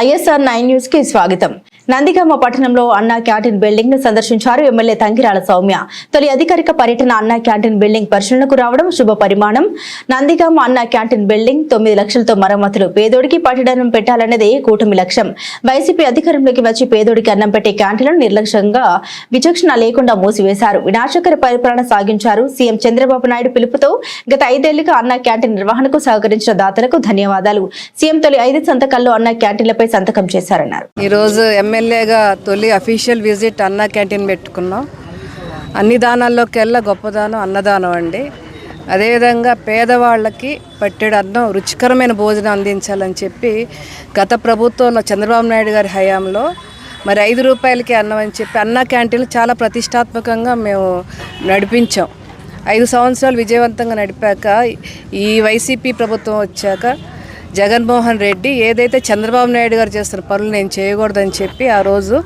ISR 9 news కి స్వాగతం. నందిగామ పట్టణంలో అన్నా క్యాంటీన్ బిల్డింగ్ ను సందర్శించారు ఎమ్మెల్యే తంగిరాల సౌమ్య. తొలి అధికారిక పర్యటన అన్నా క్యాంటీన్ బిల్డింగ్ పరిశీలనకు రావడం శుభ పరిమాణం. నందిగామ అన్నా క్యాంటీన్ బిల్డింగ్ 9 లక్షలతో మరమ్మతులు. పేదోడికి పట్టడం పెట్టాలన్నదే కూటమి లక్ష్యం. వైసీపీ అధికారంలోకి వచ్చి పేదోడికి అన్నం పెట్టే క్యాంటీన్లను నిర్లక్ష్యంగా విచక్షణ లేకుండా మూసివేశారు. వినాశకర పరిపాలన సాగించారు. సీఎం చంద్రబాబు నాయుడు పిలుపుతో గత 5 ఏళ్లుగా అన్నా క్యాంటీన్ నిర్వహణకు సహకరించిన దాతలకు ధన్యవాదాలు. సీఎం తొలి 5 సంతకాల్లో అన్నా క్యాంటీన్లపై సంతకం చేశారన్నారు. ఈ రోజు ఎమ్మెల్యేగా తొలి అఫీషియల్ విజిట్ అన్నా క్యాంటీన్ పెట్టుకున్నాం. అన్ని దానాల్లోకెల్లా గొప్పదానం అన్నదానం అండి. అదేవిధంగా పేదవాళ్ళకి పట్టెడు అన్నం రుచికరమైన భోజనం అందించాలని చెప్పి గత ప్రభుత్వంలో చంద్రబాబు నాయుడు గారి హయాంలో మరి 5 రూపాయలకి అన్నం అని చెప్పి అన్నా క్యాంటీన్లు చాలా ప్రతిష్టాత్మకంగా మేము నడిపించాం. 5 సంవత్సరాలు విజయవంతంగా నడిపాక ఈ వైసీపీ ప్రభుత్వం వచ్చాక జగన్మోహన్ రెడ్డి ఏదైతే చంద్రబాబు నాయుడు గారు చేస్తున్న పనులు నేను చేయకూడదని చెప్పి ఆ రోజు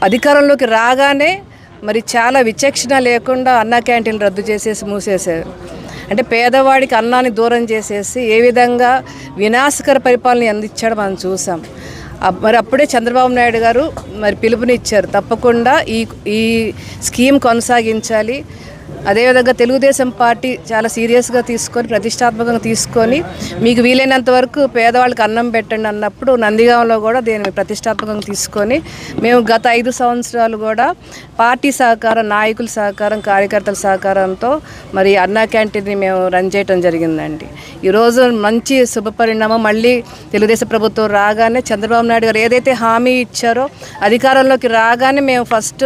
అధికారంలోకి రాగానే మరి చాలా విచక్షణ లేకుండా అన్నా క్యాంటీన్లు రద్దు చేసేసి మూసేశారు. అంటే పేదవాడికి అన్నాన్ని దూరం చేసేసి ఏ విధంగా వినాశకర పరిపాలన అందించాడో మనం చూసాం. మరి అప్పుడే చంద్రబాబు నాయుడు గారు మరి పిలుపునిచ్చారు, తప్పకుండా ఈ స్కీమ్ కొనసాగించాలి. అదేవిధంగా తెలుగుదేశం పార్టీ చాలా సీరియస్గా తీసుకొని ప్రతిష్టాత్మకంగా తీసుకొని మీకు వీలైనంత వరకు పేదవాళ్ళకి అన్నం పెట్టండి అన్నప్పుడు నందిగామలో కూడా దీన్ని ప్రతిష్టాత్మకంగా తీసుకొని మేము గత 5 సంవత్సరాలు కూడా పార్టీ సహకారం, నాయకుల సహకారం, కార్యకర్తల సహకారంతో మరి అన్నా క్యాంటీన్ని మేము రన్ చేయడం జరిగిందండి. ఈరోజు మంచి శుభపరిణామం. మళ్ళీ తెలుగుదేశం ప్రభుత్వం రాగానే చంద్రబాబు నాయుడు గారు ఏదైతే హామీ ఇచ్చారో అధికారంలోకి రాగానే మేము ఫస్ట్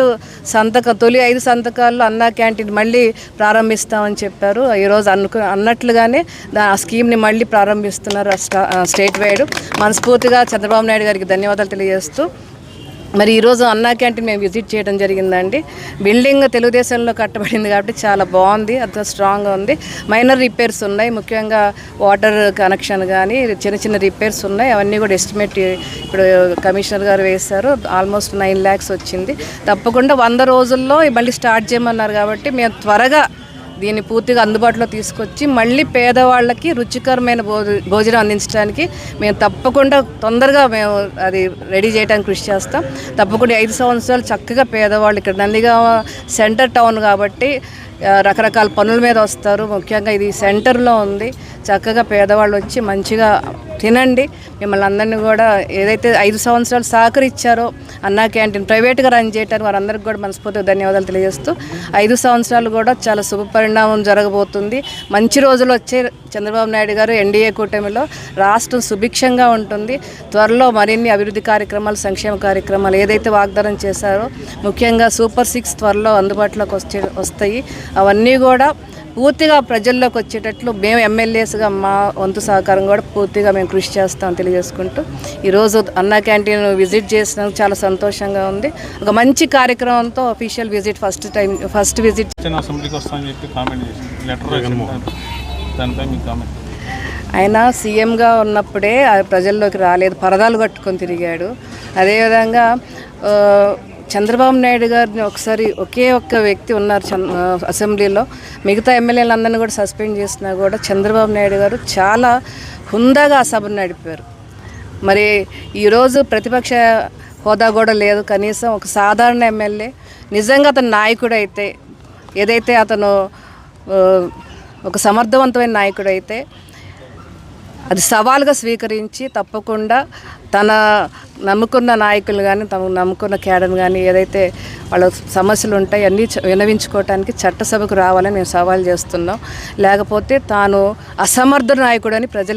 తొలి 5 సంతకాల్లో అన్నా క్యాంటీన్ మళ్ళీ ప్రారంభిస్తామని చెప్పారు. ఈరోజు అన్నట్లుగానే ఆ స్కీమ్ని మళ్ళీ ప్రారంభిస్తున్నారు స్టేట్ వైడ్. మనస్ఫూర్తిగా చంద్రబాబు నాయుడు గారికి ధన్యవాదాలు తెలియజేస్తూ మరి ఈరోజు అన్నా క్యాంటీన్ మేము విజిట్ చేయడం జరిగిందండి. బిల్డింగ్ తెలుగుదేశంలో కట్టబడింది కాబట్టి చాలా బాగుంది, అంత స్ట్రాంగ్గా ఉంది. మైనర్ రిపేర్స్ ఉన్నాయి, ముఖ్యంగా వాటర్ కనెక్షన్ కానీ చిన్న చిన్న రిపేర్స్ ఉన్నాయి. అవన్నీ కూడా ఎస్టిమేట్ ఇప్పుడు కమిషనర్ గారు వేశారు. ఆల్మోస్ట్ 9 lakhs వచ్చింది. తప్పకుండా 100 రోజుల్లో మళ్ళీ స్టార్ట్ చేయమన్నారు కాబట్టి మేము త్వరగా దీన్ని పూర్తిగా అందుబాటులో తీసుకొచ్చి మళ్ళీ పేదవాళ్ళకి రుచికరమైన భోజనం అందించడానికి మేము తప్పకుండా తొందరగా మేము అది రెడీ చేయడానికి కృషి చేస్తాం. తప్పకుండా 5 సంవత్సరాలు చక్కగా పేదవాళ్ళు ఇక్కడ నందిగామ సెంటర్ టౌన్ కాబట్టి రకరకాల పనుల మీద వస్తారు. ముఖ్యంగా ఇది సెంటర్లో ఉంది. చక్కగా పేదవాళ్ళు వచ్చి మంచిగా తినండి. మిమ్మల్ని అందరినీ కూడా ఏదైతే 5 సంవత్సరాలు సహకరించారో అన్నా క్యాంటీన్ ప్రైవేట్గా రన్ చేయడానికి వారందరికీ కూడా మనస్ఫూర్తిగా ధన్యవాదాలు తెలియజేస్తూ 5 సంవత్సరాలు కూడా చాలా శుభ పరిణామం జరగబోతుంది. మంచి రోజులు వచ్చే చంద్రబాబు నాయుడు గారు ఎన్డీఏ కూటమిలో రాష్ట్రం సుభిక్షంగా ఉంటుంది. త్వరలో మరిన్ని అభివృద్ధి కార్యక్రమాలు, సంక్షేమ కార్యక్రమాలు ఏదైతే వాగ్దానం చేశారో ముఖ్యంగా సూపర్ 6 త్వరలో అందుబాటులోకి వస్తాయి. అవన్నీ కూడా పూర్తిగా ప్రజల్లోకి వచ్చేటట్లు మేము ఎమ్మెల్యేస్గా మా వంతు సహకారం కూడా పూర్తిగా మేము కృషి చేస్తామని తెలియజేసుకుంటూ ఈరోజు అన్నా క్యాంటీన్ విజిట్ చేసినందుకు చాలా సంతోషంగా ఉంది. ఒక మంచి కార్యక్రమంతో అఫీషియల్ విజిట్ ఫస్ట్ విజిట్ ఆయన సీఎంగా ఉన్నప్పుడే ప్రజల్లోకి రాలేదు, పరదాలు కట్టుకొని తిరిగాడు. అదేవిధంగా చంద్రబాబు నాయుడు గారిని ఒకసారి ఒకే ఒక్క వ్యక్తి ఉన్నారు అసెంబ్లీలో, మిగతా ఎమ్మెల్యేలందరినీ కూడా సస్పెండ్ చేసినా కూడా చంద్రబాబు నాయుడు గారు చాలా హుందాగా ఆ సభను నడిపారు. మరి ఈరోజు ప్రతిపక్ష హోదా కూడా లేదు, కనీసం ఒక సాధారణ ఎమ్మెల్యే నిజంగా అతను నాయకుడైతే, ఏదైతే అతను ఒక సమర్థవంతమైన నాయకుడైతే అది సవాలుగా స్వీకరించి తప్పకుండా తన నమ్ముకున్న నాయకులు కానీ తమ నమ్ముకున్న క్యాడర్ కానీ ఏదైతే వాళ్ళ సమస్యలు ఉంటాయి అన్నీ విన్నవించుకోవటానికి చట్టసభకు రావాలని మేము సవాల్ చేస్తున్నాం. లేకపోతే తాను అసమర్థ నాయకుడని ప్రజలు